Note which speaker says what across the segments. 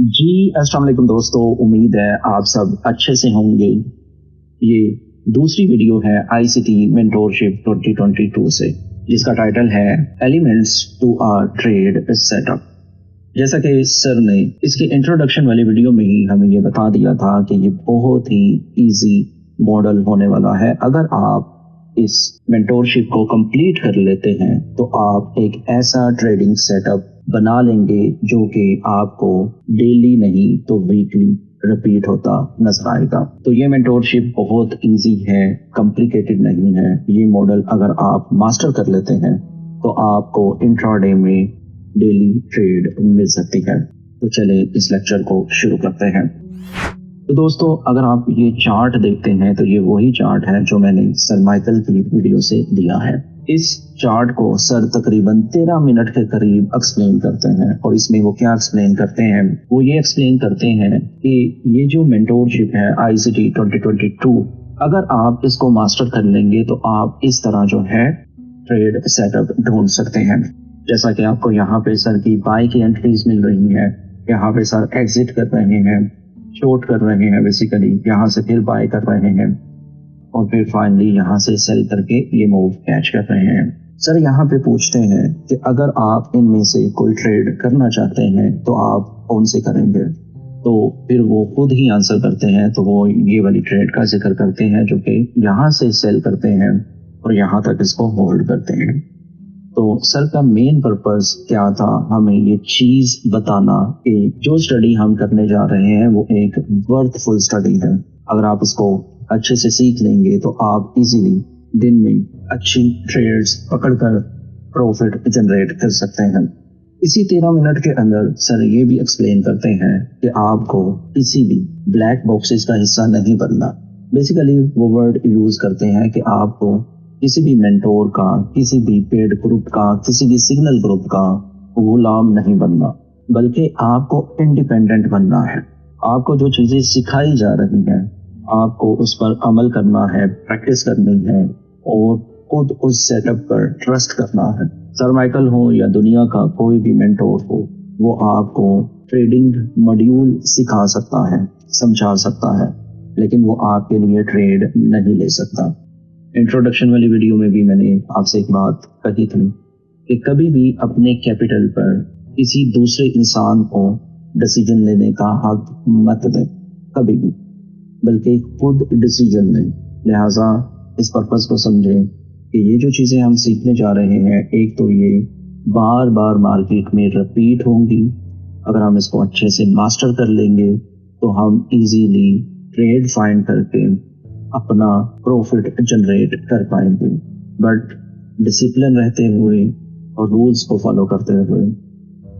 Speaker 1: जी, अस्सलाम वालेकुम दोस्तों। उम्मीद है आप सब अच्छे से होंगे। ये दूसरी वीडियो है आईसीटी मेंटोरशिप 2022 से, जिसका टाइटल है elements to a trade setup. जैसा कि सर ने इसके इंट्रोडक्शन वाली वीडियो में ही हमें ये बता दिया था कि ये बहुत ही इजी मॉडल होने वाला है। अगर आप इस मेंटोरशिप को कंप्लीट कर लेते हैं तो आप एक ऐसा ट्रेडिंग सेटअप बना लेंगे जो कि आपको डेली नहीं तो वीकली रिपीट होता नजर आएगा। तो ये मेंटोरशिप बहुत इजी है, कॉम्प्लिकेटेड नहीं है। ये मॉडल अगर आप मास्टर कर लेते हैं तो आपको इंट्राडे में डेली ट्रेड मिल सकती है। तो चले इस लेक्चर को शुरू करते हैं। तो दोस्तों, अगर आप ये चार्ट देखते हैं तो ये वही चार्ट है जो मैंने सर माइकल की वीडियो से दिया है। इस चार्ट को सर तकरीबन 13 मिनट के करीब एक्सप्लेन करते हैं, और इसमें वो क्या एक्सप्लेन करते हैं, वो ये एक्सप्लेन करते हैं कि ये जो मेंटोरशिप है आईसीटी 2022, अगर आप इसको मास्टर कर लेंगे तो आप इस तरह जो है ट्रेड सेटअप ढूंढ सकते हैं। जैसा कि आपको यहाँ पे सर की बाय की एंट्रीज मिल रही है, यहाँ पे सर एग्जिट कर रहे हैं, शॉर्ट कर रहे हैं, बेसिकली यहाँ से फिर बाय कर रहे हैं, और फिर फाइनली यहाँ से सेल करके ये मूव कैच कर रहे हैं। सर यहाँ पे पूछते हैं कि अगर आप इनमें से कोई ट्रेड करना चाहते हैं तो आप कौन से करेंगे। तो फिर वो खुद ही आंसर करते हैं। तो वो ये वाली ट्रेड का जिक्र करते हैं जो कि यहाँ से सेल करते हैं और यहाँ तक इसको होल्ड करते हैं। तो सर का मेन पर्पस क्या था, हमें ये चीज बताना कि जो स्टडी हम करने जा रहे हैं वो एक वर्थफुल स्टडी है। अगर आप इसको अच्छे से सीख लेंगे तो आप इजीली दिन में अच्छी ट्रेड्स पकड़कर प्रॉफिट जनरेट कर सकते हैं। इसी 13 मिनट के अंदर सर ये भी एक्सप्लेन करते हैं कि आपको किसी भी ब्लैक बॉक्सेस का हिस्सा नहीं बनना। बेसिकली वो वर्ड यूज करते हैं कि आपको किसी भी मेंटोर का, किसी भी पेड ग्रुप का, किसी भी सिग्नल ग्रुप का गुलाम नहीं बनना, बल्कि आपको इंडिपेंडेंट बनना है। आपको जो चीजें सिखाई जा रही हैं आपको उस पर अमल करना है, प्रैक्टिस करनी है, और खुद उस सेटअप पर ट्रस्ट करना है। सर माइकल हो या दुनिया का कोई भी मेंटोर हो, वो आपको ट्रेडिंग मॉड्यूल सिखा सकता है, समझा सकता है, लेकिन वो आपके लिए ट्रेड नहीं ले सकता। इंट्रोडक्शन वाली वीडियो में भी मैंने आपसे एक बात कही थी कि कभी भी अपने कैपिटल पर किसी दूसरे इंसान को डिसीजन लेने का हक मत दें, कभी भी, बल्कि खुद डिसीजन लें। लिहाजा इस पर्पस को समझें कि ये जो चीज़ें हम सीखने जा रहे हैं, एक तो ये बार बार मार्केट में रिपीट होंगी। अगर हम इसको अच्छे से मास्टर कर लेंगे तो हम इजीली ट्रेड फाइंड करके अपना प्रॉफिट जनरेट कर पाएंगे। बट डिसिप्लिन रहते हुए और रूल्स को फॉलो करते हुए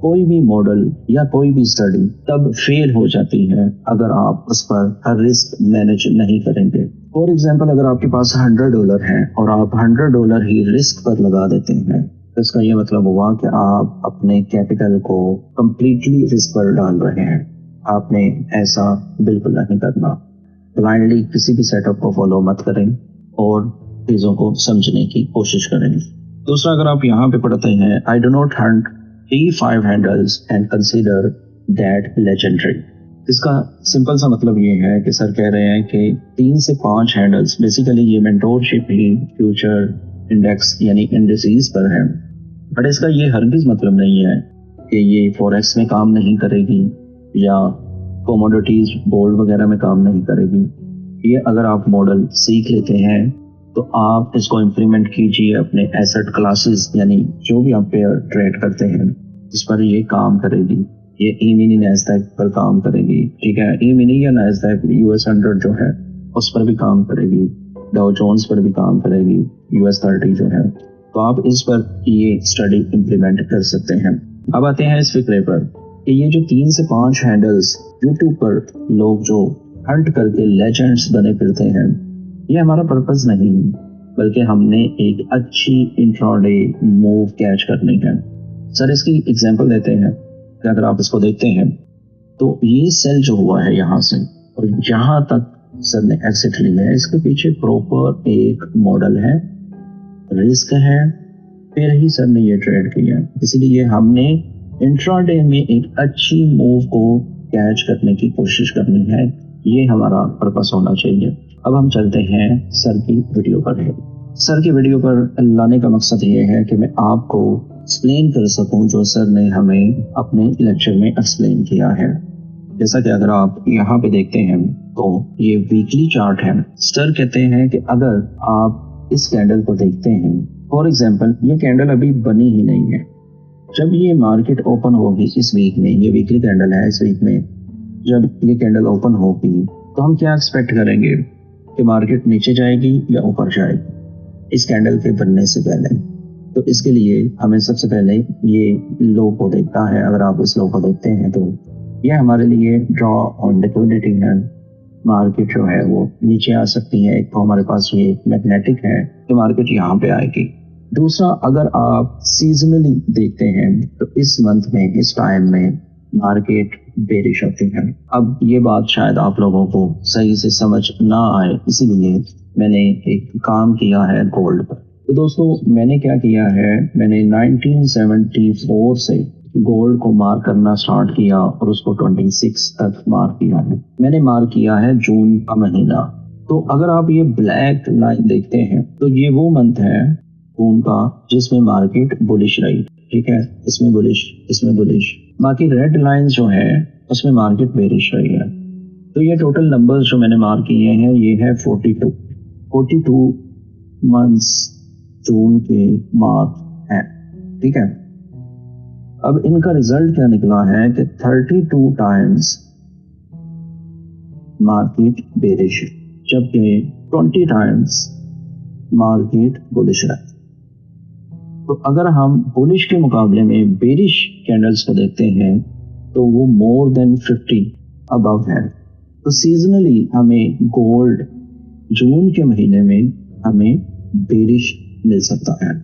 Speaker 1: कोई भी मॉडल या कोई भी स्टडी तब फेल हो जाती है अगर आप उस पर हर रिस्क मैनेज नहीं करेंगे। फॉर एग्जांपल, अगर आपके पास $100 है और आप $100 ही रिस्क पर लगा देते हैं तो इसका ये मतलब हुआ कि आप अपने कैपिटल को कंप्लीटली रिस्क पर डाल रहे हैं। आपने ऐसा बिल्कुल नहीं करना। ब्लाइंडली किसी भी सेटअप को फॉलो मत करें और चीज़ों को समझने की कोशिश करें। दूसरा, अगर आप यहाँ पे पढ़ते हैं, I do not Hunt 3-5 handles and consider that legendary. इसका सिंपल सा मतलब ये है कि सर कह रहे हैं कि 3 से 5 हैंडल्स, बेसिकली ये मेंटोरशिप ही फ्यूचर इंडेक्स यानी इंडिसेस पर है। बट इसका ये हरगिज मतलब नहीं है कि ये फॉरेक्स में काम नहीं करेगी या कमोडिटीज गोल्ड वगैरह में काम नहीं करेगी। ये अगर आप मॉडल सीख लेते हैं तो आप इसको इम्प्लीमेंट कीजिए अपने एसेट क्लासेस, यानी जो भी आप पेयर ट्रेड करते हैं उस पर ये काम करेगी। ये ई मिनी नैस्डैक पर काम करेगी, ठीक है। ई मिनी या नैस्डैक US 100 जो है उस पर भी काम करेगी, डाउ जोन्स पर भी काम करेगी, US 30 जो है। तो आप इस पर ये स्टडी इम्प्लीमेंट कर सकते हैं। अब आते हैं इस फिक्रे पर कि ये जो 3 से 5 हैंडल्स यूट्यूब पर लोग जो हंट करके लेजेंड्स बने फिरते हैं, ये हमारा पर्पस नहीं, बल्कि हमने एक अच्छी इंट्राडे मूव कैच करनी है। सर इसकी एग्जांपल देते हैं कि अगर आप इसको देखते हैं तो ये सेल जो हुआ है यहाँ से और यहाँ तक सर ने एग्जिट लिया है, इसके पीछे प्रॉपर एक मॉडल है, रिस्क है, फिर ही सर ने ये ट्रेड किया। इसलिए हमने इंट्राडे में एक अच्छी मूव को कैच करने की कोशिश करनी है, ये हमारा पर्पस होना चाहिए। अब हम चलते हैं सर की वीडियो पर। सर की वीडियो पर लाने का मकसद ये है कि मैं आपको एक्सप्लेन कर सकूं जो सर ने हमें अपने लेक्चर में एक्सप्लेन किया है। जैसा कि अगर आप यहाँ पे देखते हैं तो ये वीकली चार्ट है। सर कहते हैं कि अगर आप इस कैंडल को देखते हैं, फॉर एग्जांपल ये कैंडल अभी बनी ही नहीं है, जब ये मार्केट ओपन होगी इस वीक में, ये वीकली कैंडल है, इस वीक में जब ये कैंडल ओपन होगी तो हम क्या एक्सपेक्ट करेंगे कि मार्केट नीचे जाएगी या ऊपर जाएगी इस कैंडल के बनने से पहले। तो इसके लिए हमें सबसे पहले ये लो को देखता है। अगर आप इस लो को देखते हैं तो ये हमारे लिए ड्रॉ ऑन लिक्विडिटी है। मार्केट जो है वो नीचे आ सकती है। एक तो हमारे पास ये मैग्नेटिक है कि मार्केट यहाँ पे आएगी। दूसरा, अगर आप सीजनली देखते हैं तो इस मंथ में, इस टाइम में मार्केट बेरिश होती है। अब ये बात शायद आप लोगों को सही से समझ ना आए, इसीलिए मैंने एक काम किया है गोल्ड पर। तो दोस्तों मैंने क्या किया है, मैंने 1974 से गोल्ड को मार्क करना स्टार्ट किया और उसको 26 तक मार्क किया है। मैंने मार्क किया है जून का महीना। तो अगर आप ये ब्लैक लाइन देखते हैं तो ये वो मंथ है जून का जिसमें मार्केट बुलिश रही, ठीक है, इसमें बुलिश, इसमें बुलिश। बाकी रेड लाइन जो है उसमें मार्केट बेरिश रही है। तो ये टोटल नंबर्स जो मैंने मार्क किए हैं ये है 42 मंथ्स जून के मार्क हैं, ठीक है। अब इनका रिजल्ट क्या निकला है कि 32 टाइम्स मार्केट बेरिश, जबकि 20 टाइम्स मार्केट बुलिश है। तो अगर हम बुलिश के मुकाबले में बेरिश कैंडल्स को देखते हैं तो वो मोर देन 50 अबव है। तो सीजनली हमें गोल्ड जून के महीने में हमें बेरिश मिल सकता है।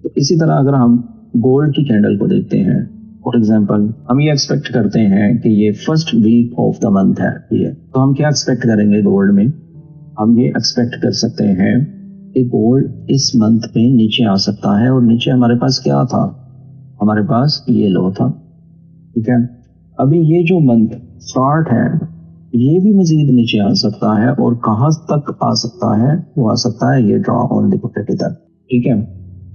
Speaker 1: तो इसी तरह अगर हम गोल्ड की कैंडल को देखते हैं, फॉर एग्जांपल हम ये एक्सपेक्ट करते हैं कि ये first week of the month है ये, तो हम क्या एक्सपेक्ट करेंगे गोल्ड में, हम ये एक्सपेक्ट कर सकते हैं कि गोल्ड इस मंथ में नीचे आ सकता है। और नीचे हमारे पास क्या था, हमारे पास ये लो था, ठीक है। अभी ये जो मंथ स्टार्ट है ये भी मजीद नीचे आ सकता है और कहाँ तक आ सकता है, वो आ सकता है ये ड्रॉ ऑन लिक्विडिटी तक, ठीक है।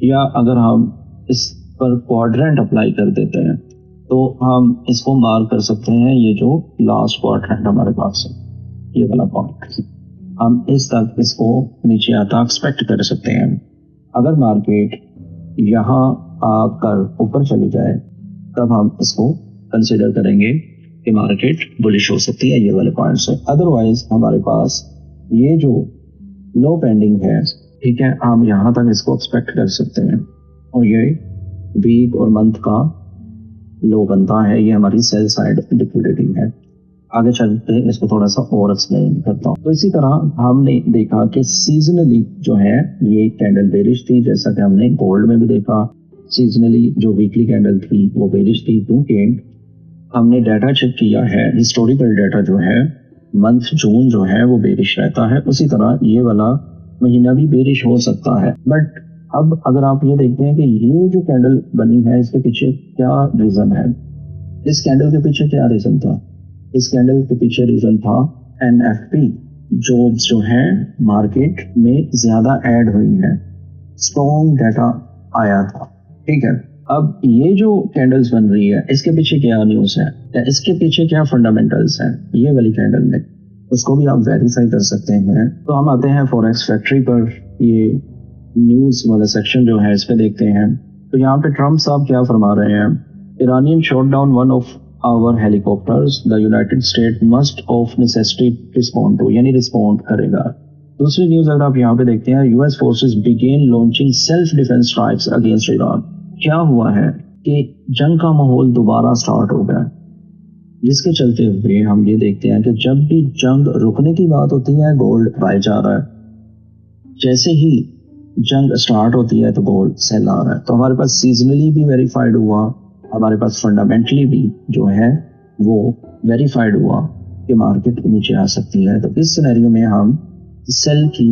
Speaker 1: या अगर हम इस पर क्वाड्रेंट अप्लाई कर देते हैं तो हम इसको मार्क कर सकते हैं, ये जो लास्ट क्वाड्रेंट हमारे पास है, ये वाला पॉइंट, हम इस तक इसको नीचे आता एक्सपेक्ट कर सकते हैं। अगर मार्केट यहाँ आकर ऊपर चली जाए तब हम इसको कंसिडर करेंगे कि मार्केट बुलिश हो सकती है, ये वाले पॉइंट से। अदरवाइज हमारे पास ये जो लो पेंडिंग है, ठीक है, हम यहाँ तक इसको एक्सपेक्ट कर सकते हैं और ये वीक और मंथ का लो बनता है। ये हमारी सेल साइड लिक्विडिटी है। आगे चलते इसको थोड़ा सा और एक्सप्लेन करता हूँ। तो इसी तरह हमने देखा कि सीजनली जो है ये कैंडल बेरिश थी, जैसा कि हमने गोल्ड में भी देखा। सीजनली जो वीकली कैंडल थी वो बेरिश थी, क्योंकि हमने डाटा चेक किया है, हिस्टोरिकल डाटा जो है मंथ जून जो है वो बेरिश रहता है। उसी तरह ये वाला महीना भी बेरिश हो सकता है। बट अब अगर आप ये देखते हैं कि ये जो कैंडल बनी है इसके पीछे क्या रीजन है, इस कैंडल के पीछे क्या रीजन था, इस कैंडल के पीछे रीजन था NFP जॉब्स जो है मार्केट में ज्यादा ऐड हुई है, स्ट्रॉन्ग डाटा आया था, ठीक है। अब ये जो कैंडल्स बन रही है इसके पीछे क्या न्यूज़ है या इसके पीछे क्या फंडामेंटल्स हैं, ये वाली कैंडल में, उसको भी आप वेरीफाई कर सकते हैं। तो हम आते हैं फॉरेक्स फैक्ट्री पर, ये न्यूज़ वाला सेक्शन जो है इस पे देखते हैं। तो यहाँ पे ट्रम्प साहब क्या फरमा रहे हैं, Iranian shot down one of our helicopters, the United State must of necessity respond to, यानी रिस्पॉन्ड करेगा। दूसरी न्यूज़ अगर आप यहाँ पे देखते हैं, US forces began launching self defence strikes against Iran. क्या हुआ है कि जंग का माहौल दोबारा स्टार्ट हो गया, जिसके चलते हुए हम ये देखते हैं कि जब भी जंग रुकने की बात होती है गोल्ड बाय जा रहा है, जैसे ही जंग स्टार्ट होती है तो गोल्ड सेल आ रहा है। तो हमारे पास सीजनली भी वेरीफाइड हुआ, हमारे पास फंडामेंटली भी जो है वो वेरीफाइड हुआ कि मार्केट नीचे आ सकती है। तो इस सिनेरियो में हम सेल की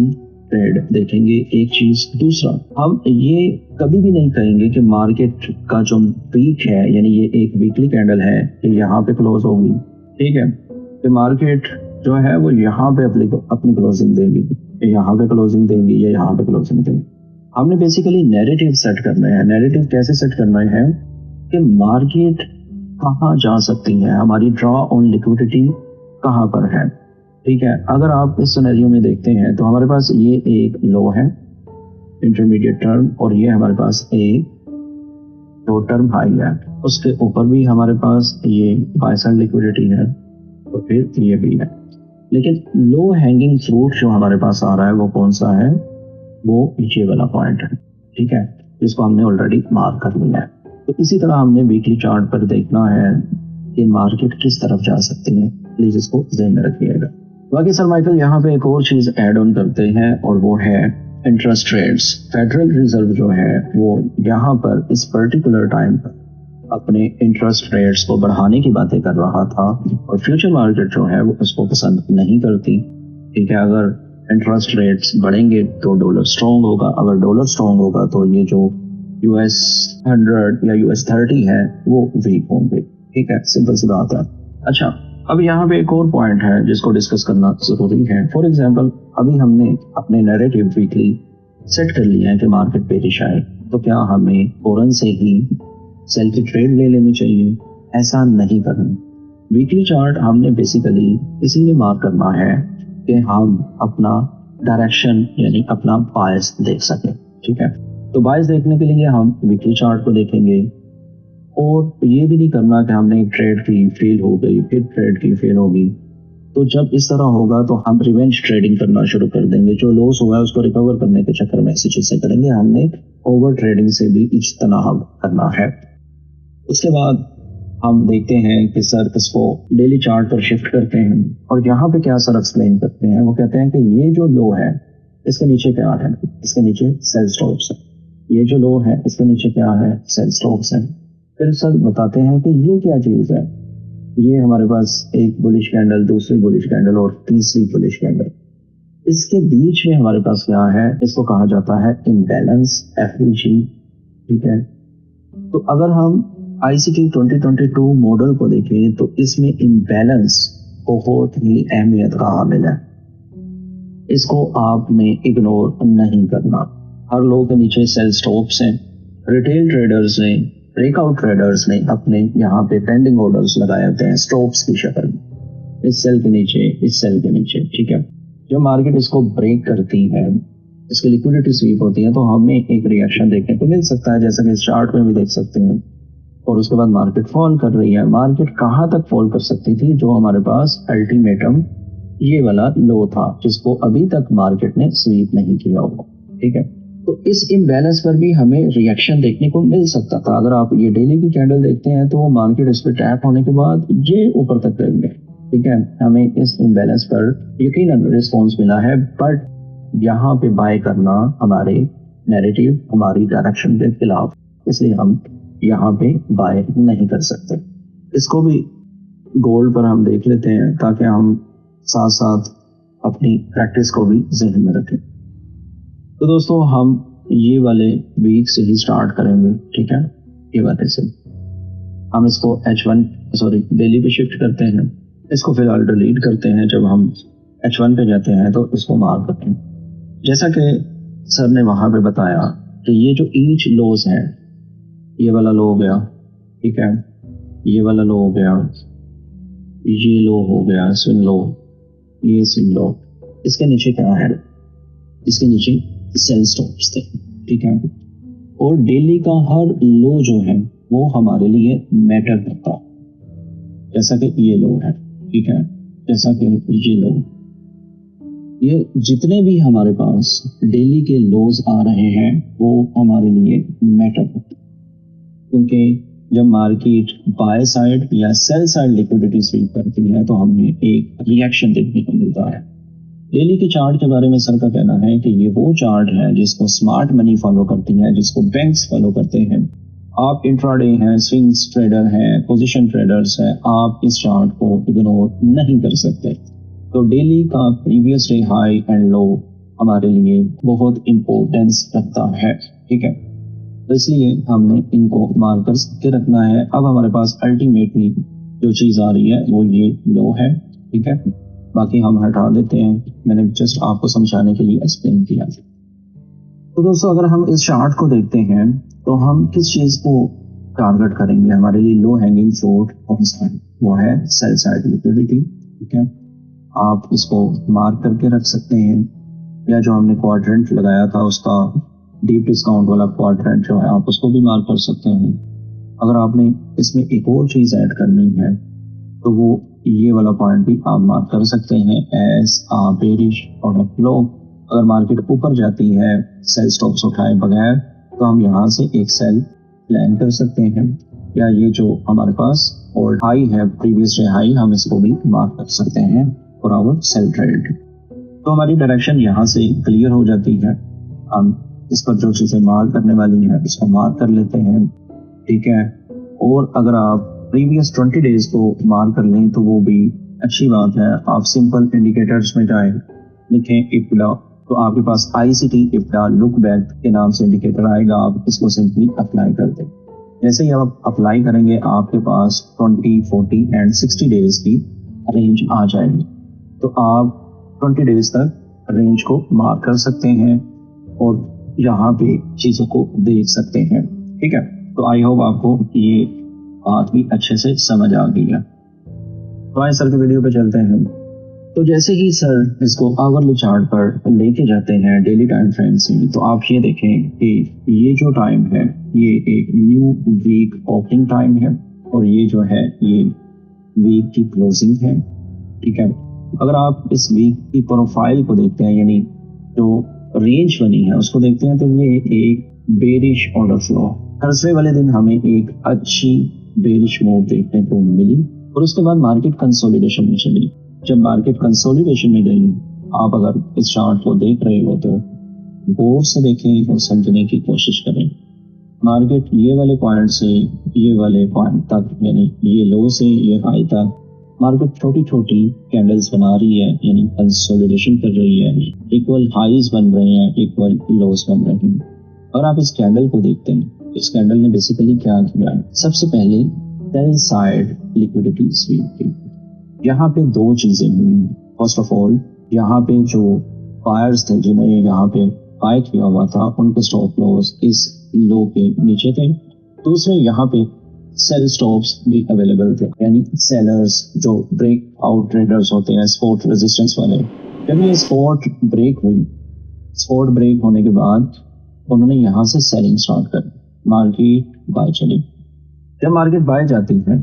Speaker 1: ट्रेड देखेंगे, एक चीज। दूसरा, हम ये कभी भी नहीं कहेंगे कि मार्केट का जो वीक है, यानी ये एक वीकली कैंडल है कि यहाँ पे क्लोज होगी ठीक है। तो मार्केट जो है वो यहाँ पे अपनी क्लोजिंग देगी, यहाँ पे क्लोजिंग देंगी या यहाँ पे क्लोजिंग देंगी। हमने बेसिकली नैरेटिव सेट करना है। नैरेटिव कैसे सेट करना है कि मार्केट कहाँ जा सकती है, हमारी ड्रॉ ऑन लिक्विडिटी कहाँ पर है। ठीक है, अगर आप इस सिनेरियो में देखते हैं तो हमारे पास ये एक लो है इंटरमीडिएट टर्म और ये हमारे पास एक शॉर्ट टर्म हाई है। उसके ऊपर भी हमारे पास ये बाय साइड लिक्विडिटी है और फिर ये भी है। लेकिन लो हैंगिंग फ्रूट जो हमारे पास आ रहा है वो कौन सा है, वो ये वाला पॉइंट है। ठीक है, जिसको हमने ऑलरेडी मार्क कर लिया है। तो इसी तरह हमने वीकली चार्ट पर देखना है कि मार्केट किस तरफ जा सकती है। प्लीज इसको ध्यान में रखिएगा। बाकी सर माइकल यहाँ पे एक और चीज ऐड ऑन करते हैं और वो है इंटरेस्ट रेट्स। फेडरल रिजर्व जो है वो यहाँ पर इस पर्टिकुलर टाइम पर अपने इंटरेस्ट रेट्स को बढ़ाने की बातें कर रहा था और फ्यूचर मार्केट जो है वो उसको पसंद नहीं करती। ठीक है, अगर इंटरेस्ट रेट्स बढ़ेंगे तो डॉलर स्ट्रॉन्ग होगा, अगर डॉलर स्ट्रॉन्ग होगा तो ये जो US 100 या US 30 है वो वीक होंगे। ठीक है, सिंपल सी बात है। अच्छा, अब यहाँ पे एक और पॉइंट है जिसको डिस्कस करना जरूरी है। फॉर एग्जांपल, अभी हमने अपने नैरेटिव वीकली सेट कर लिया है कि मार्केट बेरिश आए, तो क्या हमें फौरन से ही सेल की ट्रेड ले लेनी चाहिए? ऐसा नहीं करना। वीकली चार्ट हमने बेसिकली इसीलिए मार्क करना है कि हम अपना डायरेक्शन यानी अपना बायस देख सकें। ठीक है, तो बायस देखने के लिए हम वीकली चार्ट को देखेंगे और ये भी नहीं करना कि हमने एक ट्रेड की फेल हो गई फिर ट्रेड की फेल होगी। तो जब इस तरह होगा तो हम रिवेंज ट्रेडिंग करना शुरू कर देंगे। जो लॉस हुआ है उसको रिकवर करने के चक्कर में ऐसी चीजें करेंगे। हमने ओवर ट्रेडिंग से भी इज्तनाब करना है। उसके बाद हम देखते हैं कि सर इसको डेली चार्ट पर शिफ्ट करते हैं और यहाँ पे क्या सर एक्सप्लेन करते हैं। वो कहते हैं कि ये जो लो है इसके नीचे क्या है, इसके नीचे सेल स्टॉप्स है। ये जो लो है इसके नीचे क्या है, सेल स्टॉप्स है। फिर सर बताते हैं कि ये क्या चीज है। ये हमारे पास एक बुलिश कैंडल, दूसरी बुलिश कैंडल और तीसरी बुलिश कैंडल। इसके बीच में हमारे पास क्या है, इसको कहा जाता है इम्बैलेंस, FEG। ठीक है, तो अगर हम ICT 2022 मॉडल को देखें तो इसमें इम्बैलेंस बहुत ही अहमियत का हामिल है। इसको आपने इग्नोर नहीं करना। हर लोगों के नीचे सेल स्टॉप्स हैं। रिटेल ट्रेडर्स ने, ब्रेकआउट ट्रेडर्स ने अपने यहाँ पे पेंडिंग ऑर्डर्स लगाए होते हैं स्टॉप्स की शक्ल में, इस सेल के नीचे, इस सेल के नीचे। ठीक है, जब मार्केट इसको ब्रेक करती है, इसकी लिक्विडिटी स्वीप होती है, तो हमें एक रिएक्शन देखने को मिल सकता है, जैसा कि इस चार्ट में भी देख सकते हैं। और उसके बाद मार्केट फॉल कर रही है। मार्केट कहाँ तक फॉल कर सकती थी, जो हमारे पास अल्टीमेटम ये वाला लो था जिसको अभी तक मार्केट ने स्वीप नहीं किया होगा। ठीक है, तो इस इम्बैलेंस पर भी हमें रिएक्शन देखने को मिल सकता था। अगर आप ये डेली की कैंडल देखते हैं तो मार्केट इस पर टैप होने के बाद ये ऊपर तक गए। ठीक है, हमें इस इम्बैलेंस पर यकीनन रिस्पॉन्स मिला है, बट यहाँ पे बाय करना हमारे नैरेटिव, हमारी डायरेक्शन के खिलाफ, इसलिए हम यहाँ पे बाय नहीं कर सकते। इसको भी गोल्ड पर हम देख लेते हैं ताकि हम साथ साथ अपनी प्रैक्टिस को भी ज़हन में रखें। तो दोस्तों, हम ये वाले वीक से ही स्टार्ट करेंगे। ठीक है, ये वाले से हम इसको डेली पे शिफ्ट करते हैं। इसको फिलहाल डिलीट करते हैं। जब हम H1 पे जाते हैं तो इसको मार्क करते हैं। जैसा कि सर ने वहां पे बताया कि ये जो ईच लोज है, ये वाला लो हो गया, ठीक है, ये वाला लो हो गया, ये लो हो गया, स्विंग लो, ये स्विंग लो। इसके नीचे क्या है, इसके नीचे सेल स्टॉप्स थे। ठीक है, और डेली का हर लो जो है वो हमारे लिए मैटर करता है। जैसा कि ये लो है, ठीक है, जैसा कि ये लो, ये जितने भी हमारे पास डेली के लोज आ रहे हैं वो हमारे लिए मैटर करते हैं, क्योंकि जब मार्केट बाय साइड या सेल साइड लिक्विडिटी स्वीप करती है तो हमें एक रिएक्शन देखने को मिलता है। डेली के चार्ट के बारे में सर का कहना है कि ये वो चार्ट है जिसको स्मार्ट मनी फॉलो करती है, जिसको बैंक्स फॉलो करते हैं। आप इंट्राडे हैं, स्विंग्स ट्रेडर हैं, पोजीशन ट्रेडर्स हैं, आप इस चार्ट को इग्नोर नहीं कर सकते। तो डेली का previous day high and low हमारे लिए बहुत इंपॉर्टेंस रखता है। ठीक है, तो इसलिए हमने इनको मार्कर्स के रखना है। अब हमारे पास अल्टीमेटली जो चीज़ आ रही है वो ये लो है, ठीक है। बाकी हम हटा देते हैं, मैंने जस्ट आपको समझाने के लिए एक्सप्लेन किया। तो दोस्तों अगर हम इस चार्ट को देखते हैं तो हम किस चीज़ को टारगेट करेंगे, हमारे लिए लो हैंगिंग फ्रूट कौन सा है, वो है सेल साइड लिक्विडिटी, ठीक है। आप इसको मार्क करके रख सकते हैं, या जो हमने क्वाड्रेंट लगाया था उसका डीप डिस्काउंट वाला क्वाड्रेंट जो है आप उसको भी मार्क कर सकते हैं। अगर आपने इसमें एक और चीज़ ऐड करनी है तो वो ये वाला पॉइंट भी आप मार्क कर सकते हैं एज आ बेरिश ऑर्डर फ्लो। अगर मार्केट ऊपर जाती है सेल स्टॉप्स उठाए बगैर तो हम यहाँ से एक सेल प्लान कर सकते हैं, या ये जो हमारे पास ओल्ड हाई है, प्रीवियस डे हाई, हम इसको भी मार्क कर सकते हैं फॉर आवर सेल ट्रेड। तो हमारी डायरेक्शन यहाँ से क्लियर हो जाती है। हम इस पर जो चीज़ें मार्क करने वाली हैं इसको मार्क कर लेते हैं, ठीक है। और अगर आप प्रीवियस 20 डेज को मार्क कर लें तो वो भी अच्छी बात है। आप सिंपल इंडिकेटर्स में जाएं, लिखें इप्डा, तो आपके पास ICT इप्डा लुक बैक के नाम से इंडिकेटर आएगा, आप इसको सिंपली अप्लाई कर दें। जैसे ही आप अप्लाई करेंगे आपके पास 20, 40 एंड 60 डेज की रेंज आ जाएगी। तो आप 20 डेज तक रेंज को मार्क कर सकते हैं और यहाँ पे चीज़ों को देख सकते हैं, ठीक है। तो आई होप आपको ये बात भी अच्छे से समझ आ गई है। तो आइए सर की वीडियो पे चलते हैं। तो जैसे ही सर इसको आवरली चार्ट पर लेके जाते हैं डेली टाइम फ्रेम से, तो आप ये देखें कि ये जो टाइम है ये एक न्यू वीक ओपनिंग टाइम है और ये जो है ये वीक की क्लोजिंग है, ठीक है। अगर आप इस वीक की प्रोफाइल को देखते हैं, यानी जो रेंज बनी है उसको देखते हैं, तो ये एक बेरिश ऑर्डर फ्लो, थर्सडे वाले दिन हमें एक अच्छी बेरिश मूव देखने को मिली और उसके बाद मार्केट कंसोलिडेशन में चली। जब मार्केट कंसोलिडेशन में गई, आप अगर इस चार्ट को देख रहे हो तो गौर से देखें और समझने की कोशिश करें। मार्केट ये वाले पॉइंट से ये वाले पॉइंट तक, यानी ये लो से ये हाई तक, मार्केट छोटी छोटी कैंडल्स बना रही है, यानी कंसोलिडेशन कर रही है। इक्वल हाईज बन रहे हैं, इक्वल लोज बन रहे हैं। और आप इस कैंडल को देखते हैं, इस कैंडल ने बेसिकली क्या किया है, सबसे पहले सेल साइड लिक्विडिटी स्वीप की। यहाँ पे दो चीजें हुई। फर्स्ट ऑफ ऑल, यहाँ पे जो बायर्स थे जिन्होंने यहाँ पे बाय किया हुआ था उनके स्टॉप लॉस इस लो के नीचे थे। दूसरे, यहाँ पे सेल स्टॉप्स भी अवेलेबल थे, यानी सेलर्स जो ब्रेक आउट ट्रेडर्स होते हैं, स्पॉट रेजिस्टेंस वाले। जब ये स्पॉट ब्रेक हुई, स्पॉट ब्रेक होने के बाद उन्होंने यहाँ से सेलिंग स्टार्ट कर, मार्केट बाय चली। जब मार्केट बाय जाती है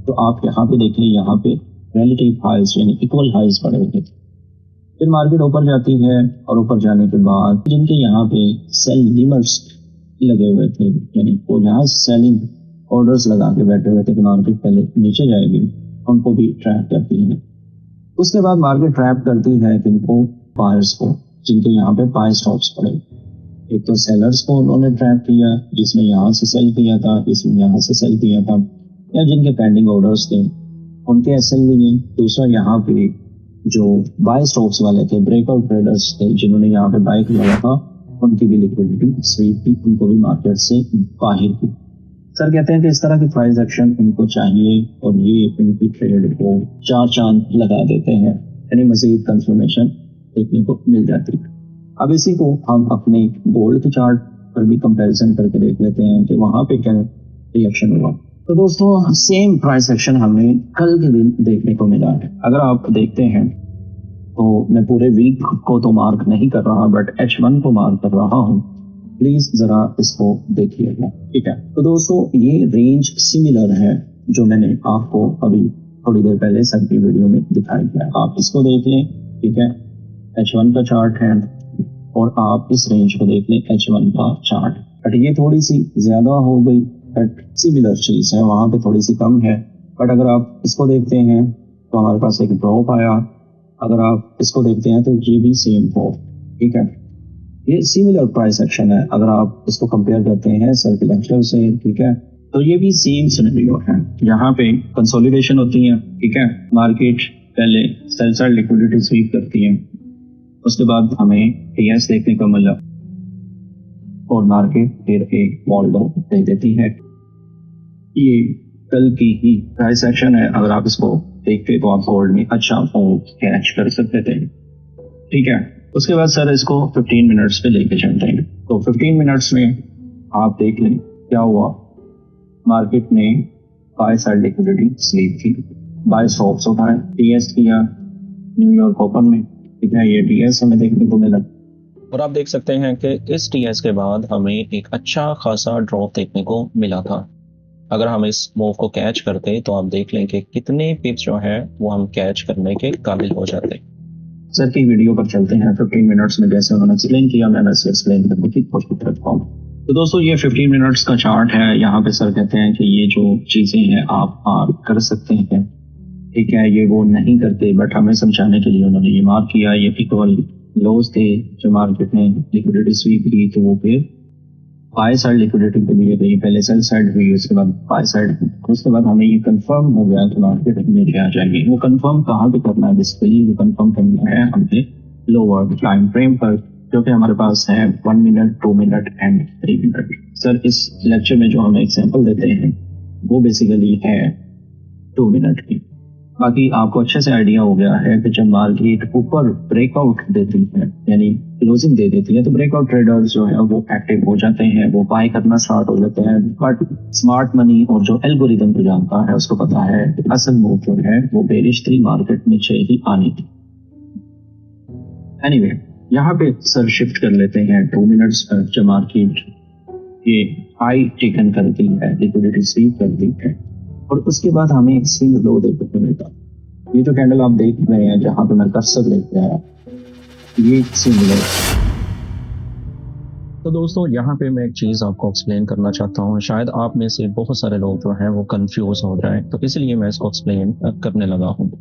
Speaker 1: तो आप यहाँ पे देखें, यहाँ पे रिलेटिव हाइज यानी इक्वल हाइज पड़े हुए थे। फिर मार्केट ऊपर जाती है और ऊपर जाने के बाद जिनके यहाँ पे सेल लिमिट्स लगे हुए थे, यानी वो यहाँ सेलिंग ऑर्डर्स लगा के बैठे हुए थे कि मार्केट पहले नीचे जाएगी, उनको भी ट्रैप करती है। उसके बाद मार्केट ट्रैप करती है किनको, बायर्स को, जिनके यहाँ पे बाय स्टॉप्स पड़े। एक तो सेलर्स को उन्होंने ट्रैप किया, जिसने यहाँ से सेल किया था, जिसने यहाँ से सेल किया था, या जिनके पेंडिंग ऑर्डर्स थे उनके एसएल लिए। दूसरा, यहाँ पे जो बाय स्टॉप्स वाले थे, ब्रेकआउट ट्रेडर्स थे जिन्होंने यहाँ पे बाय किया था, उनकी भी लिक्विडिटी स्वीप की, उनको भी मार्केट से बाहर की। सर कहते हैं कि इस तरह की प्राइस एक्शन उनको चाहिए और ये उनकी ट्रेड को चार चांद लगा देते हैं, यानी मजीद कंफर्मेशन देखने को मिल जाती है। अब इसी को हम अपने गोल्ड के चार्ट पर भी कंपैरिजन करके देख लेते हैं कि वहां पे क्या रिएक्शन हुआ। तो दोस्तों, सेम प्राइस एक्शन हमें कल के दिन देखने को मिला है। अगर आप देखते हैं तो मैं पूरे वीक को तो मार्क नहीं कर रहा, बट H1 को मार्क कर रहा हूँ। प्लीज जरा इसको देखिएगा, ठीक है। तो दोस्तों, ये रेंज सिमिलर है जो मैंने आपको अभी थोड़ी देर पहले सर की वीडियो में दिखाई है। आप इसको देख लें, ठीक है। H1 का चार्ट है और आप इस रेंज को देख लें, H1 का चार्ट। बट ये थोड़ी सी ज्यादा हो गई, बट सिमिलर चीज है, वहां पे थोड़ी सी कम है। बट अगर आप इसको देखते हैं तो हमारे पास एक ड्रॉप आया। अगर आप इसको देखते हैं तो ये भी सेम हो, ठीक है। ये सिमिलर प्राइस एक्शन है अगर आप इसको कंपेयर करते हैं सर्कुलेटर से, ठीक है। तो ये भी सेम सिनेरियो है, यहाँ पे कंसोलिडेशन होती है, ठीक है। मार्केट पहले सेल साइड लिक्विडिटी स्वीप करती है, उसके बाद हमें टीएस देखने को मिला और मार्केट फिर एक वॉल डाउन दे देती है। ये कल की ही प्राइस एक्शन है, अगर आप इसको देखते तो आप होल्ड में अच्छा कैच कर सकते थे। ठीक है, उसके बाद सर इसको 15 मिनट्स पे लेके चलते हैं। तो 15 मिनट्स में आप देख लें क्या हुआ। मार्केट में बाय साइड लिक्विडिटी स्लीप थी, बाय स्टॉक्स उठाए, टीएस किया न्यूयॉर्क ओपन में। ठीक है, ये टीएस हमें देखने को मिला
Speaker 2: और आप देख सकते हैं कि इस टीएस के बाद हमें एक अच्छा खासा ड्रॉप देखने को मिला था। अगर हम इस मूव को कैच करते तो आप देख लें कि कितने पिप्स जो है वो हम कैच करने के काबिल हो जाते।
Speaker 1: सर की वीडियो पर चलते हैं। 15 मिनट्स में जैसे उन्होंने एक्सप्लेन किया, मैं वैसे एक्सप्लेन करने की कोशिश करता हूँ। तो दोस्तों ये 15 मिनट्स का चार्ट है। यहाँ पे सर कहते हैं कि ये जो चीजें हैं आप कर सकते हैं। ठीक है, ये वो नहीं करते, बट हमें समझाने के लिए उन्होंने ये मार्क किया। ये इक्वल लोज थे जो मार्केट में लिक्विडिटी स्वीप की, तो वो फिर बाय साइड लिक्विडिटी के लिए गई। पहले सेल साइड हुई, उसके बाद बाय साइड, उसके बाद हमें ये कंफर्म हो गया कि मार्केट नीचे आ जाएगी। वो कंफर्म कहाँ पे करना है? बेसिकली वो कंफर्म करना है हमने लोअर टाइम फ्रेम पर, जो कि हमारे पास है 1 minute, 2 minute and 3 minute. Sir इस लेक्चर में जो हमें एग्जाम्पल देते हैं वो बेसिकली है 2 मिनट की। बाकी आपको अच्छे से आइडिया हो गया है कि जब मार्केट ऊपर ब्रेकआउट देती है, यानी क्लोजिंग दे देती है, तो ब्रेकआउट ट्रेडर्स जो है वो एक्टिव हो जाते हैं, वो बाय करना स्टार्ट हो जाते हैं। बट स्मार्ट मनी और जो एल्गोरिदम को जानता है उसको पता है कि असल मूव जो है वो बेरिश थी, मार्केट नीचे ही आनी थी। एनीवे, यहाँ पे सर शिफ्ट कर लेते हैं 2 मिनट्स पर। जब मार्केट ये हाई टेकन करती है, लिक्विडिटी स्वीप करती है, और उसके बाद हमें एक स्विंग लो देखने को मिलता। ये जो कैंडल आप देख रहे हैं जहां पे मैं कर्सर लेके आया, ये स्विंग लो।
Speaker 2: तो दोस्तों यहाँ पे मैं एक चीज़ आपको एक्सप्लेन करना चाहता हूँ। शायद आप में से बहुत सारे लोग जो हैं वो कंफ्यूज हो जाएं, तो इसलिए मैं इसको एक्सप्लेन करने लगा हूँ।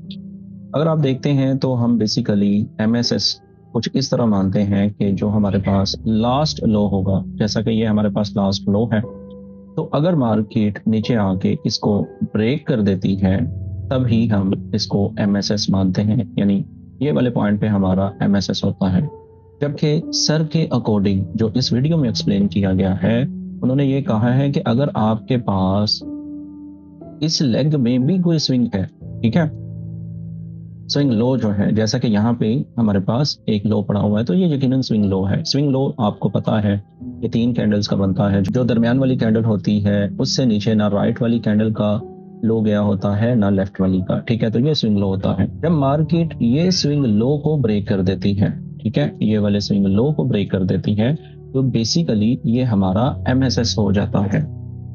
Speaker 2: अगर आप देखते हैं तो हम बेसिकली MSS कुछ इस तरह मानते हैं कि जो हमारे पास लास्ट लो होगा, जैसा कि ये हमारे पास लास्ट लो है, तो अगर मार्केट नीचे आके इसको ब्रेक कर देती है तब ही हम इसको MSS मानते हैं, यानी ये वाले पॉइंट पे हमारा MSS होता है। जबकि सर के अकॉर्डिंग जो इस वीडियो में एक्सप्लेन किया गया है, उन्होंने ये कहा है कि अगर आपके पास इस लेग में भी कोई स्विंग है, ठीक है, स्विंग लो जो है, जैसा कि यहाँ पे हमारे पास एक लो पड़ा हुआ है, तो ये यकीनन स्विंग लो है। स्विंग लो आपको पता है ये 3 कैंडल्स का बनता है। जो दरमियान वाली कैंडल होती है उससे नीचे ना राइट वाली कैंडल का लो गया होता है ना लेफ्ट वाली का, ठीक है, तो ये स्विंग लो होता है। जब मार्केट ये स्विंग लो को ब्रेक कर देती है, ठीक है, ये वाले स्विंग लो को ब्रेक कर देती है, तो बेसिकली ये हमारा MSS हो जाता है।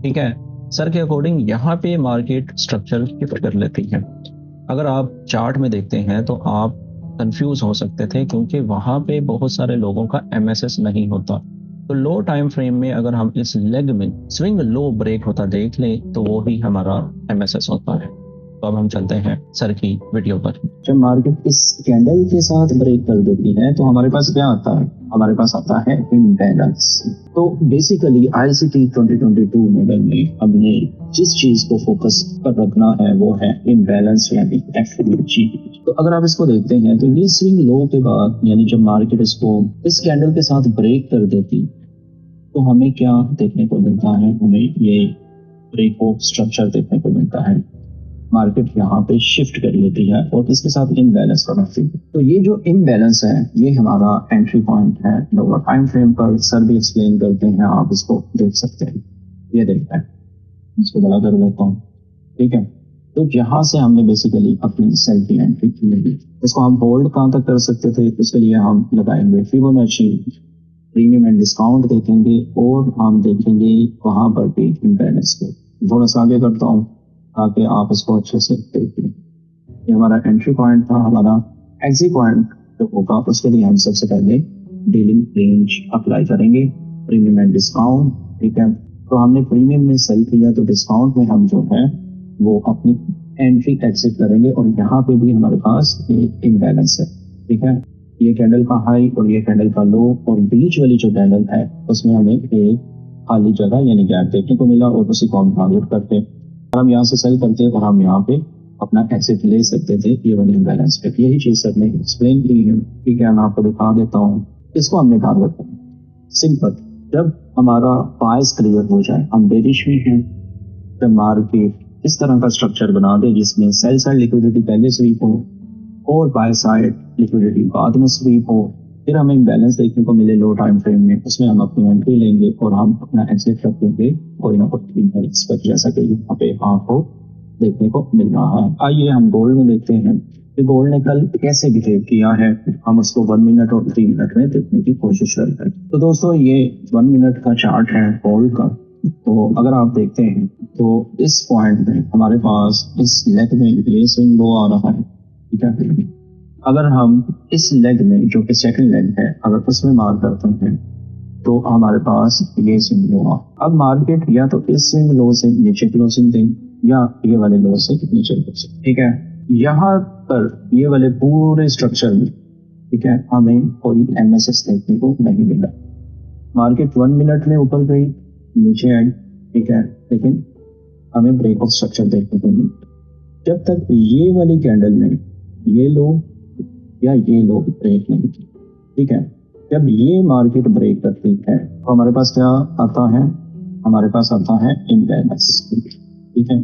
Speaker 2: ठीक है, सर के अकॉर्डिंग यहाँ पे मार्केट स्ट्रक्चर शिफ्ट कर लेती है। अगर आप चार्ट में देखते हैं तो आप कंफ्यूज हो सकते थे, क्योंकि वहां पे बहुत सारे लोगों का MSS नहीं होता। तो लो टाइम फ्रेम में अगर हम इस लेग में स्विंग लो ब्रेक होता देख लें तो वो ही हमारा MSS होता है। तो अब हम चलते हैं सर की वीडियो पर।
Speaker 1: जब मार्केट इस कैंडल के साथ ब्रेक कर देती है तो हमारे पास क्या आता है? हमारे पास आता है इम्बैलेंस। तो बेसिकली ICT 2022 मॉडल में हमने जिस चीज को फोकस पर रखना है वो है इम्बैलेंस, यानी FUG। तो अगर आप इसको देखते हैं तो ये स्विंग लो के बाद, यानी जब मार्केट इसको इस कैंडल के साथ ब्रेक कर देती तो हमें क्या देखने को मिलता है? हमें ये ब्रेक स्ट्रक्चर देखने को मिलता है। मार्केट यहाँ पे शिफ्ट कर लेती है और इसके साथ इनबैलेंस बनाती है। तो ये जो इनबैलेंस है ये हमारा एंट्री पॉइंट है लोअर टाइम फ्रेम पर। सर भी एक्सप्लेन करते हैं, आप इसको देख सकते हैं। ये देखते हैं, इसको बड़ा कर लेता हूँ। ठीक है, तो जहां से हमने बेसिकली अपनी सेल की एंट्री की है, इसको हम होल्ड कहाँ तक कर सकते थे? उसके लिए हम लगाएंगे फिबोनाची, प्रीमियम एंड डिस्काउंट देखेंगे, और हम देखेंगे वहां पर भी इम्बैलेंस को। थोड़ा सा आगे करता हूँ ताकि आप इसको अच्छे से देखें। ये हमारा एंट्री पॉइंट था। हमारा एग्जिट पॉइंट जो होगा उसके लिए हम सबसे पहले डीलिंग रेंज अप्लाई करेंगे, प्रीमियम एंड डिस्काउंट। ठीक है, तो हमने प्रीमियम में सेल किया तो डिस्काउंट में हम जो है वो अपनी एंट्री एग्जिट करेंगे, और यहाँ पे भी हमारे पास एक इम्बैलेंस है। ठीक है, ये कैंडल का हाई और ये कैंडल का लो, और बीच वाली जो कैंडल है उसमें हमें एक खाली जगह यानी गैप देखने को मिला, और उसी को हम टारगेट करते हैं। हम यहाँ से सेल करते हैं और हम यहाँ पे अपना एग्जिट ले सकते थे ये वाले इम्बैलेंस पे। यही चीज सर ने एक्सप्लेन की है। ठीक है, मैं आपको दिखा देता हूँ। इसको हमने टारगेट करना सिंपल। जब हमारा बायस क्लियर हो जाए, हम बेरिश में हैं, जब मार्केट इस तरह का स्ट्रक्चर बना दें जिसमें सेल साइड लिक्विडिटी पहले स्वीप हो और बाय साइड लिक्विडिटी बाद में स्वीप हो, फिर हमें एक बैलेंस देखने को मिले लो टाइम फ्रेम में, उसमें हम अपनी एंट्री लेंगे और हम अपना एग्जिट रखेंगे कोई ना कोई इंडेक्स पर, जैसा कि यहाँ पे आपको देखने को मिल रहा है। आइए हम गोल्ड में देखते हैं कि गोल्ड ने कल कैसे बिहेव किया है, हम उसको 1 मिनट और 3 मिनट में देखने की कोशिश करते हैं। तो दोस्तों ये 1 मिनट का चार्ट है गोल्ड का। तो अगर आप देखते हैं तो इस पॉइंट में हमारे पास इस लेग में ये स्विंग लो आ रहा है, ठीक है। अगर हम इस लेग में जो कि सेकंड लेग है अगर उसमें मार्क करते हैं तो हमारे पास ये स्विंग लो आ, अब मार्केट या तो इस स्विंग लो से नीचे क्लोजिंग दें या ये वाले लो से नीचे क्लोजिंग, ठीक है। यहाँ पर ये वाले पूरे स्ट्रक्चर में, ठीक है, हमें कोई एमएसएस देखने को नहीं मिला। मार्केट 1 मिनट में ऊपर गई नीचे आई, ठीक है, लेकिन हमें ब्रेक ऑफ स्ट्रक्चर देखने को मिला। जब तक ये वाली कैंडल में ये लो या ये लो ब्रेक नहीं, ठीक है, जब ये मार्केट ब्रेक करती है तो हमारे पास क्या आता है, हमारे पास आता है इम्बैलेंस, ठीक है।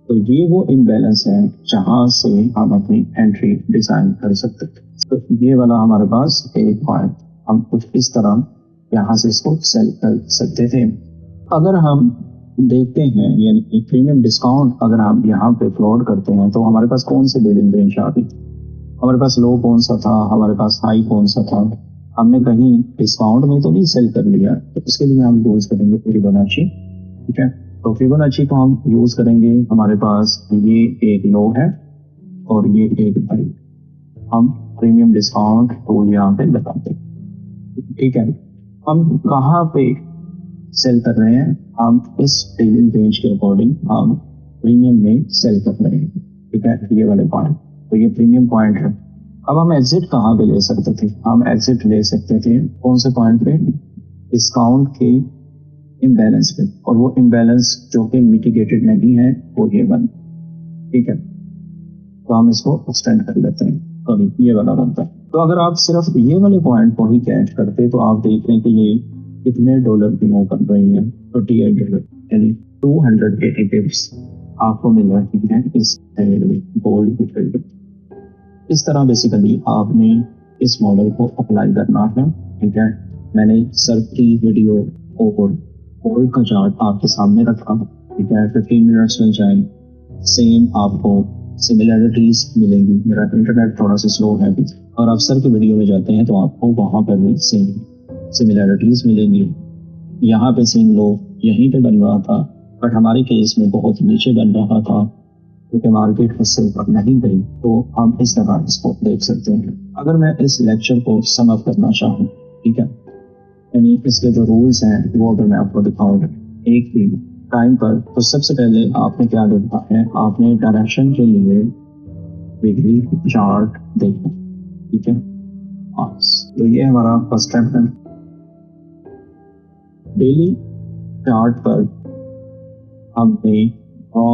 Speaker 1: तो ये वो इम्बैलेंस है जहां से हम अपनी एंट्री डिजाइन कर सकते थे। तो ये वाला हमारे पास एक पॉइंट हम कुछ इस तरह यहाँ से इसको सेल कर सकते थे। अगर हम देखते हैं यानी प्रीमियम डिस्काउंट अगर हम यहाँ पे प्लॉट करते हैं तो हमारे पास कौन से डीलिंग रेंज आ गई, हमारे पास लो कौन सा था, हमारे पास हाई कौन सा था, हमने कहीं डिस्काउंट में तो नहीं सेल कर लिया। तो उसके लिए हम यूज करेंगे फिबोनाची, ठीक है। तो फिबोनाची को हम यूज करेंगे, हमारे पास ये एक लो है और ये एक हाई, हम प्रीमियम डिस्काउंट टूल यहाँ पे लगाते हैं, ठीक है। हम कहाँ पे सेल कर रहे हैं, हम इस डीलिंग रेंज के अकॉर्डिंग हम प्रीमियम में सेल कर रहे हैं, ठीक है, ये वाले पॉइंट। तो ये प्रीमियम पॉइंट है। अब हम एग्जिट कहाँ पे ले सकते थे, हम एग्जिट ले सकते थे कौन से पॉइंट पे, डिस्काउंट के इम्बैलेंस पे, और वो इम्बैलेंस जो कि मिटिगेटेड नहीं है वो ये बन, ठीक है। तो हम इसको एक्सटेंड कर लेते हैं, तो ये वाला बनता है। तो अगर आप सिर्फ ये वाले पॉइंट को ही कैच करते तो आप देख रहे हैं कि ये कितने डॉलर की मूव कर रही है, $38, यानी 280 पिप्स आपको मिल रही है इस गोल्ड की ट्रेड। इस तरह बेसिकली आपने इस मॉडल को अप्लाई करना है, ठीक है। मैंने सर की वीडियो और गोल्ड का चार्ट आपके सामने रखा, ठीक है। 15 मिनट्स में जाए, सेम आपको सिमिलरिटीज मिलेंगी। मेरा इंटरनेट थोड़ा सा स्लो है और आप सर की वीडियो में जाते हैं तो आपको वहाँ पर भी सेम सिमिलरिटीज मिलेंगी। यहाँ पे सेम लो यहीं पे बन रहा था, बट हमारे केस में बहुत नीचे बन रहा था क्योंकि मार्केट उससे ऊपर नहीं गई। तो हम इस तरह इसको देख सकते हैं। अगर मैं इस लेक्चर को सम अप करना चाहूँ, ठीक है, यानी इसके जो रूल्स हैं वो अगर मैं आपको दिखाऊंगा एक भी टाइम पर, तो सबसे पहले आपने क्या देखना है, आपने डायरेक्शन के लिए वीकली चार्ट देखना, ठीक है। तो ये हमारा फर्स्ट स्टेप है। डेली चार्ट पर हमने ड्रॉ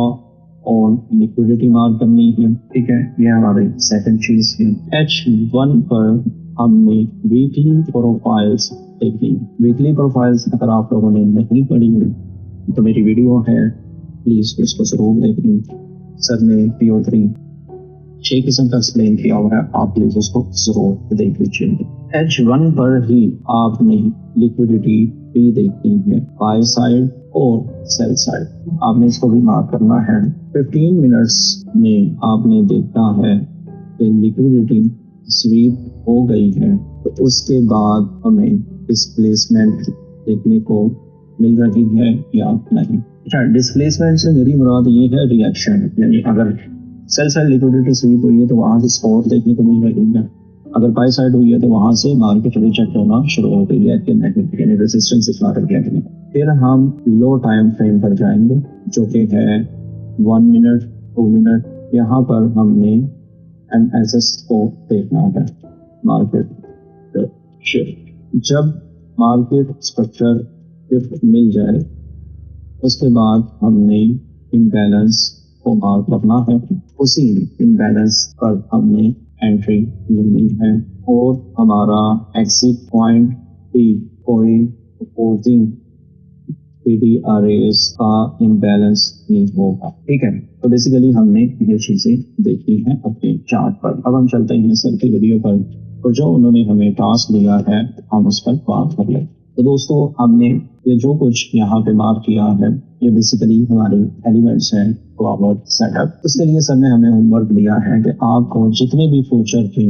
Speaker 1: और लिक्विडिटी मार्क करनी है, ठीक है, ये हमारी सेकंड चीज है। H1 पर हमने वीकली प्रोफाइल्स देखी। वीकली प्रोफाइल्स अगर आप लोगों ने नहीं पढ़ी तो मेरी वीडियो है, प्लीज उसको जरूर देखें। सर ने PO3 6 किस्म का एक्सप्लेन किया हुआ है, आप प्लीज उसको जरूर देख लीजिए। H1 पर ही आपने लिक्विडिटी भी देखनी है, बाय साइड और सेल साइड। आपने इसको भी मार्क करना है। 15 मिनट्स में आपने देखा है कि लिक्विडिटी स्वीप हो गई है, तो उसके बाद हमें डिस्प्लेसमेंट देखने को मिल रही है या नहीं। अच्छा, डिस्प्लेसमेंट से मेरी मुराद ये है रिएक्शन, यानी अगर सेल साइड लिक्विडिटी स्वीप हुई है तो वहां से सपोर्ट देखने को मिल रही है, अगर बाय साइड हुई है तो वहां से मार्केट रिजेक्ट होना शुरू हो गई है कि नहीं, यानी रेजिस्टेंस इतना कर गया कि नहीं। फिर हम लो टाइम फ्रेम पर जाएंगे जो कि है 1 मिनट 2 मिनट। यहाँ पर हमने MSS को देखना है, मार्केट शिफ्ट। जब मार्केट स्ट्रक्चर शिफ्ट मिल जाए उसके बाद हमने इम्बैलेंस को मार्क करना है, उसी इम्बैलेंस पर हमने एंट्री लेनी है और हमारा एग्जिट पॉइंट भी कोई अपोजिंग PDRAS का इम्बैलेंस नहीं होगा। ठीक है, तो बेसिकली हमने ये चीजें देखी हैं अपने चार्ट पर। अब हम चलते हैं सर की वीडियो पर, और जो उन्होंने हमें टास्क दिया है हम उस पर बात कर लें। तो दोस्तों, हमने ये जो कुछ यहाँ पे मार्क किया है ये बेसिकली हमारे एलिमेंट्स हैं फॉरवर्ड सेटअप। इसके लिए सर ने हमें होमवर्क दिया है कि आपको जितने भी फ्यूचर के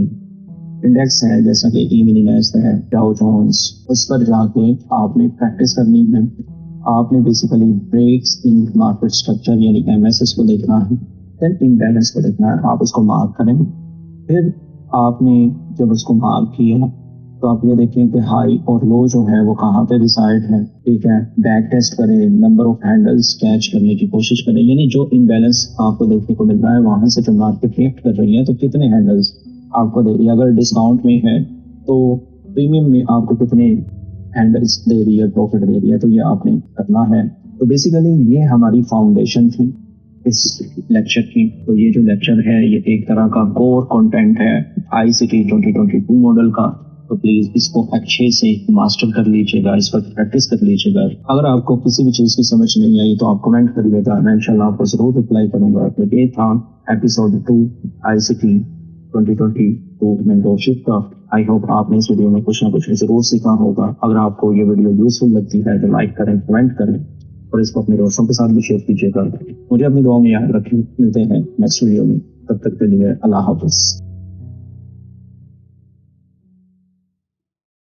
Speaker 1: इंडेक्स है, जैसा कि ई-मिनिमस है, डाउ जोन्स, उस पर जाके आपने प्रैक्टिस करनी है। आपने basically breaks in market structure यानी MSS को देखना है, देन इम्बैलेंस को देखना है। आप उसको मार्क करें, फिर आपने जब उसको मार्क किया तो आप ये देखें कि हाई और लो जो है वो कहाँ पे डिसाइड है। ठीक है, बैक टेस्ट करें, नंबर ऑफ हैंडल्स कैच करने की कोशिश करें, यानी जो इम्बैलेंस आपको देखने को मिल रहा है वहां से जो मार्केट रिएक्ट कर रही है तो कितने हैंडल्स आपको दे रही है। अगर डिस्काउंट में है तो प्रीमियम में आपको कितने हैंडल्स दे रही है, प्रॉफिट दे रही है, तो ये आपने करना है। तो बेसिकली ये हमारी फाउंडेशन थी इस लेक्चर की। तो ये जो लेक्चर है ये एक तरह का कोर कंटेंट है ICT 2022 मॉडल का। तो प्लीज इसको अच्छे से मास्टर कर लीजिएगा, इस पर प्रैक्टिस कर लीजिएगा। अगर आपको किसी भी चीज की समझ नहीं आई तो आप कमेंट करिएगा, मैं इंशाल्लाह आपको जरूर रिप्लाई करूंगा। तो ये था एपिसोड 2 ICT 2022 मेंटरशिप का। आई होप आपने इस वीडियो में कुछ ना कुछ जरूर सीखा होगा। अगर आपको ये वीडियो यूजफुल लगती है तो लाइक करें, कमेंट करें और इसको अपने दोस्तों के साथ भी शेयर कीजिएगा। मुझे अपनी दुआ में याद रखें। मिलते हैं नेक्स्ट वीडियो में, तब तक के लिए अल्लाह हाफिज।